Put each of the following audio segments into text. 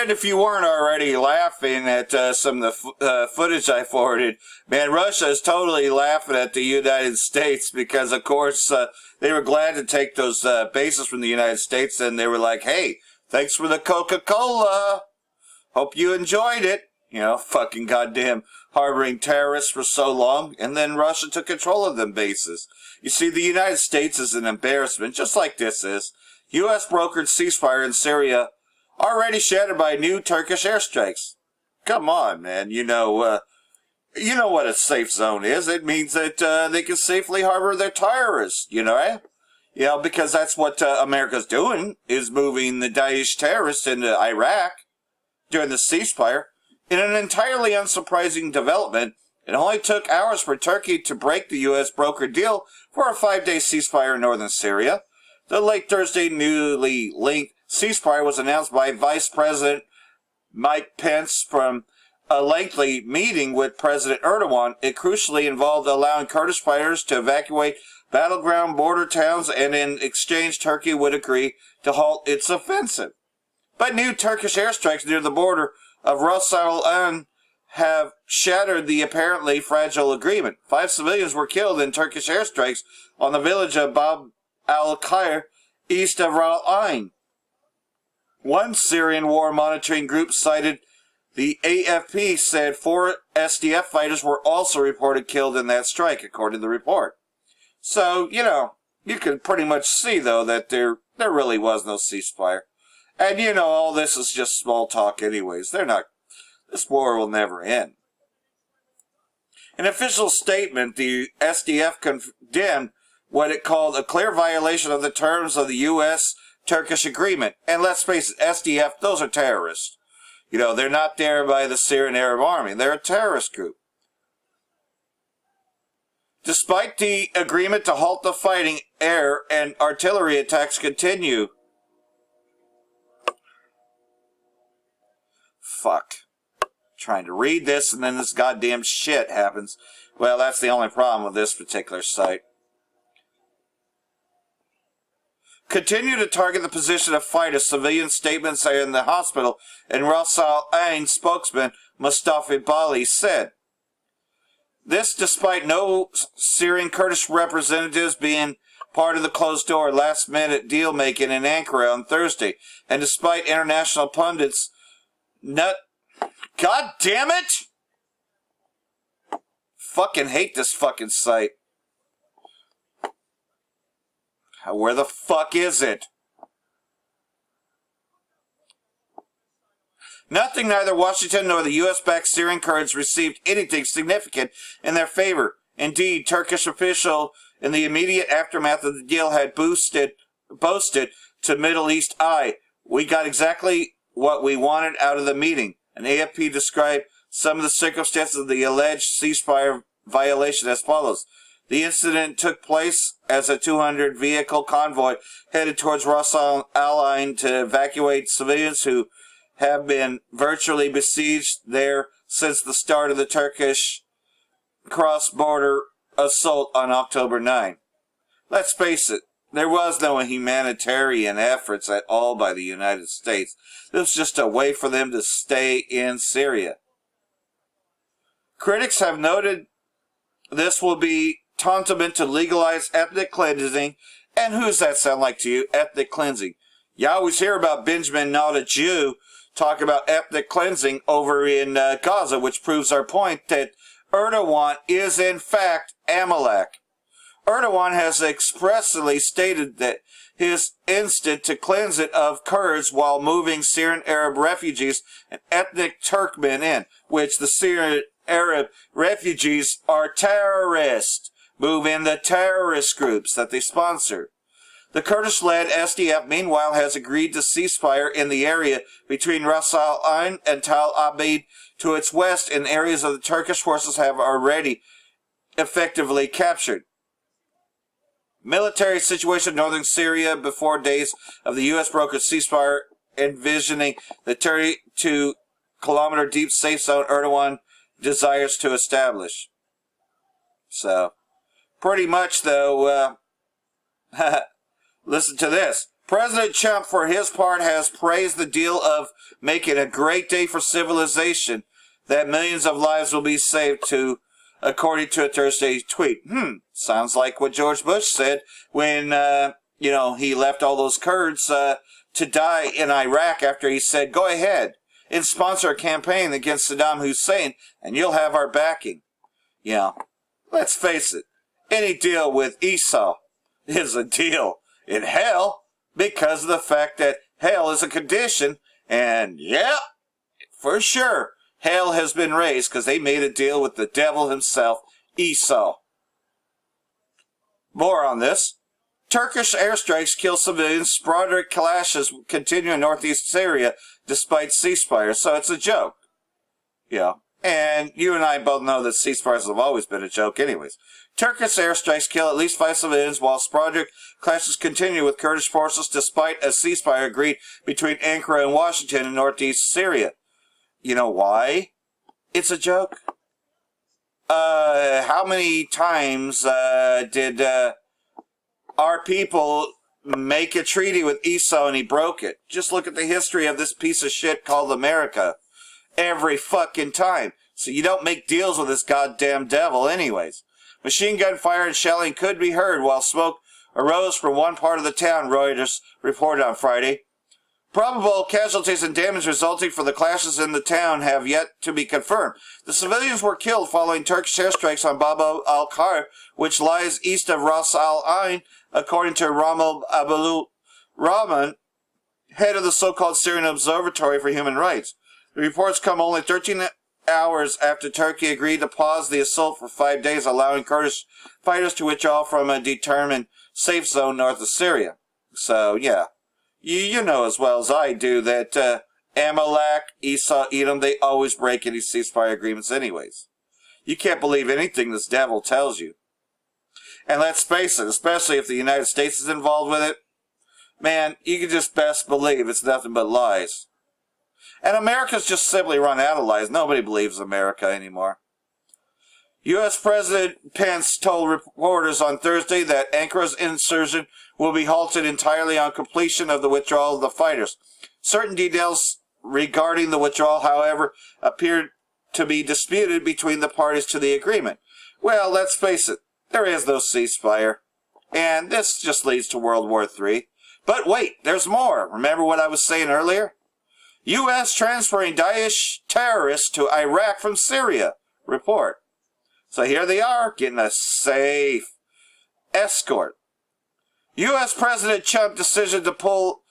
And if you weren't already laughing at some of the footage I forwarded, man, Russia is totally laughing at the United States because, of course, they were glad to take those bases from the United States, and they were like, hey, thanks for the Coca-Cola. Hope you enjoyed it. You know, fucking goddamn harboring terrorists for so long, and then Russia took control of them bases. You see, the United States is an embarrassment, just like this is. U.S. brokered ceasefire in Syria already shattered by new Turkish airstrikes. Come on, man. You know what a safe zone is. It means that they can safely harbor their terrorists, you know, eh? You know, because that's what America's doing, is moving the Daesh terrorists into Iraq during the ceasefire. In an entirely unsurprising development, it only took hours for Turkey to break the U.S. brokered deal for a 5-day ceasefire in northern Syria. The late Thursday newly linked ceasefire was announced by Vice President Mike Pence from a lengthy meeting with President Erdogan. It crucially involved allowing Kurdish fighters to evacuate battleground border towns, and in exchange Turkey would agree to halt its offensive. But new Turkish airstrikes near the border of Ras al-Ain have shattered the apparently fragile agreement. 5 civilians were killed in Turkish airstrikes on the village of Bab al-Khair, east of Ras al-Ain. One Syrian war monitoring group cited the AFP said 4 SDF fighters were also reported killed in that strike, according to the report. So, you know, you can pretty much see, though, that there really was no ceasefire. And, you know, all this is just small talk anyways. This war will never end. In an official statement, the SDF condemned what it called a clear violation of the terms of the U.S.-Turkish agreement. And let's face it, SDF, those are terrorists. You know, they're not there by the Syrian Arab Army. They're a terrorist group. Despite the agreement to halt the fighting, air and artillery attacks continue. Fuck. Trying to read this and then this goddamn shit happens. Well, that's the only problem with this particular site. Continue to target the position of fighters, civilian statements in the hospital, and Ras al-Ain spokesman Mustafa Bali said. This despite no Syrian Kurdish representatives being part of the closed-door last-minute deal-making in Ankara on Thursday, and despite international pundits God damn it! Fucking hate this fucking site. Where the fuck is it? Nothing, neither Washington nor the U.S.-backed Syrian Kurds received anything significant in their favor. Indeed, Turkish official in the immediate aftermath of the deal had boasted to Middle East Eye, "We got exactly what we wanted out of the meeting." An AFP described some of the circumstances of the alleged ceasefire violation as follows. The incident took place as a 200-vehicle convoy headed towards Ras al-Ain to evacuate civilians who have been virtually besieged there since the start of the Turkish cross-border assault on October 9. Let's face it, there was no humanitarian efforts at all by the United States. This was just a way for them to stay in Syria. Critics have noted this will be tantamount to legalize ethnic cleansing. And who's that sound like to you? Ethnic cleansing. You always hear about Benjamin, not a Jew, talk about ethnic cleansing over in Gaza, which proves our point that Erdogan is in fact Amalek. Erdogan has expressly stated that his instinct to cleanse it of Kurds while moving Syrian Arab refugees and ethnic Turkmen in, which the Syrian Arab refugees are terrorists. Move in the terrorist groups that they sponsor. The Kurdish-led SDF, meanwhile, has agreed to ceasefire in the area between Ras al-Ain and Tal Abyad to its west in areas that the Turkish forces have already effectively captured. Military situation in northern Syria before days of the U.S. brokered ceasefire, envisioning the 32-kilometer deep safe zone Erdogan desires to establish. So, pretty much, though, listen to this. President Trump, for his part, has praised the deal of making a great day for civilization, that millions of lives will be saved to, according to a Thursday tweet. Sounds like what George Bush said when, he left all those Kurds to die in Iraq after he said, go ahead and sponsor a campaign against Saddam Hussein and you'll have our backing. Let's face it, any deal with Esau is a deal in hell because of the fact that hell is a condition, and for sure, hell has been raised because they made a deal with the devil himself, Esau. More on this. Turkish airstrikes kill civilians. Sporadic clashes continue in northeast Syria despite ceasefire. So it's a joke. And you and I both know that ceasefires have always been a joke anyways. Turkish airstrikes kill at least 5 civilians while sporadic clashes continue with Kurdish forces despite a ceasefire agreed between Ankara and Washington in northeast Syria. You know why it's a joke? How many times did our people make a treaty with Esau and he broke it? Just look at the history of this piece of shit called America. Every fucking time. So you don't make deals with this goddamn devil anyways. Machine gun fire and shelling could be heard while smoke arose from one part of the town, Reuters reported on Friday. Probable casualties and damage resulting from the clashes in the town have yet to be confirmed. The civilians were killed following Turkish airstrikes on Bab al-Khar, which lies east of Ras al-Ain, according to Ramal Abdul Rahman, head of the so-called Syrian Observatory for Human Rights. The reports come only 13 hours after Turkey agreed to pause the assault for 5 days, allowing Kurdish fighters to withdraw from a determined safe zone north of Syria. So, you know as well as I do that Amalek, Esau, Edom, they always break any ceasefire agreements anyways. You can't believe anything this devil tells you. And let's face it, especially if the United States is involved with it, man, you can just best believe it's nothing but lies. And America's just simply run out of lies. Nobody believes America anymore. U.S. President Pence told reporters on Thursday that Ankara's insurgent will be halted entirely on completion of the withdrawal of the fighters. Certain details regarding the withdrawal, however, appeared to be disputed between the parties to the agreement. Well, let's face it, there is no ceasefire. And this just leads to World War III. But wait, there's more. Remember what I was saying earlier? U.S. transferring Daesh terrorists to Iraq from Syria. Report. So here they are, getting a safe escort. U.S. President Trump's decision to pull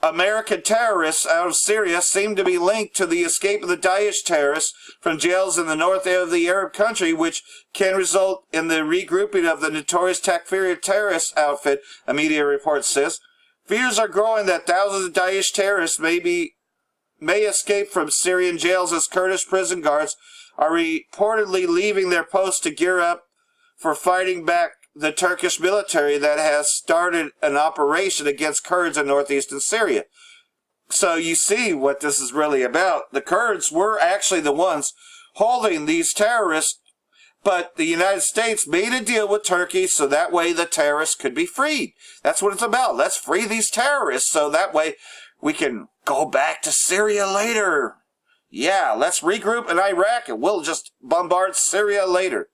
American terrorists out of Syria seemed to be linked to the escape of the Daesh terrorists from jails in the north of the Arab country, which can result in the regrouping of the notorious Takfiri terrorist outfit, a media report says. Fears are growing that thousands of Daesh terrorists may escape from Syrian jails as Kurdish prison guards are reportedly leaving their posts to gear up for fighting back the Turkish military that has started an operation against Kurds in northeastern Syria. So you see what this is really about. The Kurds were actually the ones holding these terrorists, but the United States made a deal with Turkey so that way the terrorists could be freed. That's what it's about. Let's free these terrorists so that way we can go back to Syria later. Yeah, let's regroup in Iraq and we'll just bombard Syria later.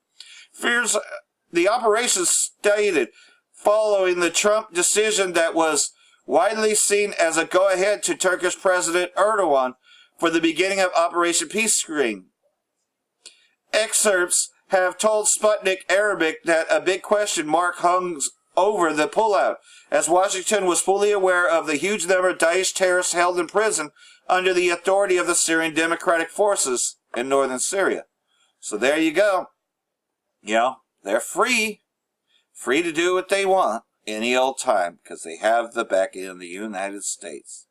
Fears the operation stated following the Trump decision that was widely seen as a go-ahead to Turkish President Erdogan for the beginning of Operation Peace Screen. Excerpts have told Sputnik Arabic that a big question mark hung over the pullout, as Washington was fully aware of the huge number of Daesh terrorists held in prison under the authority of the Syrian Democratic Forces in northern Syria. So there you go. They're free to do what they want any old time because they have the backing of the United States.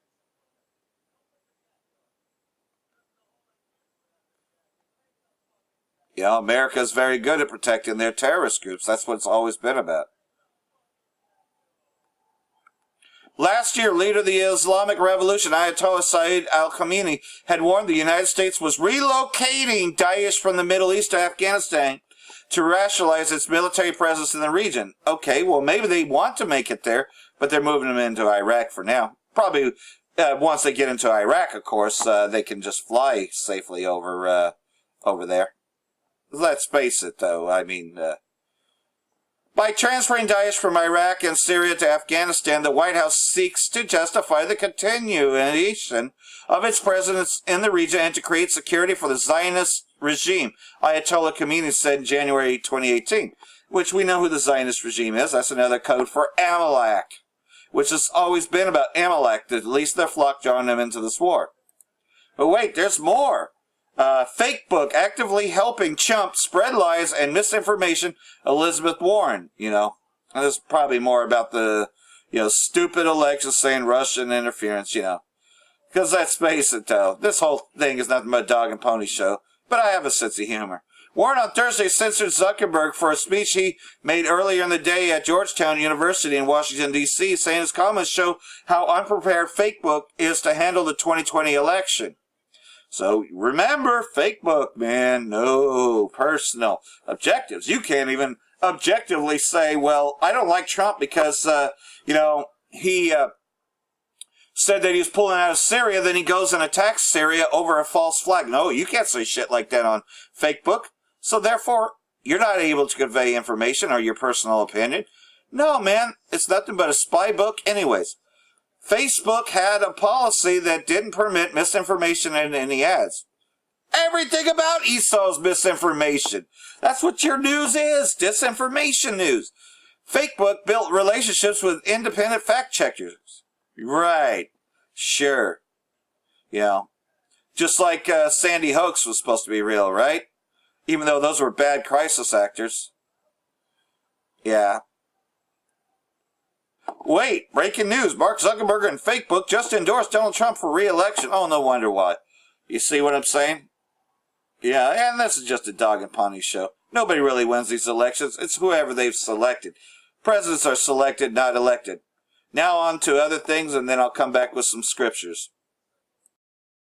America's very good at protecting their terrorist groups. That's what it's always been about. Last year, leader of the Islamic Revolution, Ayatollah Sayyid al-Khamenei, had warned the United States was relocating Daesh from the Middle East to Afghanistan to rationalize its military presence in the region. Okay, well, maybe they want to make it there, but they're moving them into Iraq for now. Probably once they get into Iraq, of course, they can just fly safely over there. Let's face it, though. I mean, by transferring Daesh from Iraq and Syria to Afghanistan, the White House seeks to justify the continuation of its presence in the region and to create security for the Zionist regime, Ayatollah Khomeini said in January 2018, which we know who the Zionist regime is. That's another code for Amalek, which has always been about Amalek, at least their flock drawing them into this war. But wait, there's more. Fake book actively helping chump spread lies and misinformation, Elizabeth Warren, And this is probably more about the, stupid elections saying Russian interference, Because let's face it, though, this whole thing is nothing but a dog and pony show. But I have a sense of humor. Warren on Thursday censored Zuckerberg for a speech he made earlier in the day at Georgetown University in Washington, D.C., saying his comments show how unprepared Facebook is to handle the 2020 election. So remember, Facebook, man, no personal objectives. You can't even objectively say, well, I don't like Trump because, he said that he was pulling out of Syria, then he goes and attacks Syria over a false flag. No, you can't say shit like that on Facebook. So therefore, you're not able to convey information or your personal opinion. No, man, it's nothing but a spy book anyways. Facebook had a policy that didn't permit misinformation in any ads. Everything about Esau's misinformation. That's what your news is, disinformation news. Facebook built relationships with independent fact checkers. Right. Sure. Just like Sandy Hoax was supposed to be real, right? Even though those were bad crisis actors. Yeah. Wait, breaking news. Mark Zuckerberg and Facebook just endorsed Donald Trump for re-election. Oh, no wonder why. You see what I'm saying? Yeah, and this is just a dog and pony show. Nobody really wins these elections. It's whoever they've selected. Presidents are selected, not elected. Now on to other things, and then I'll come back with some scriptures.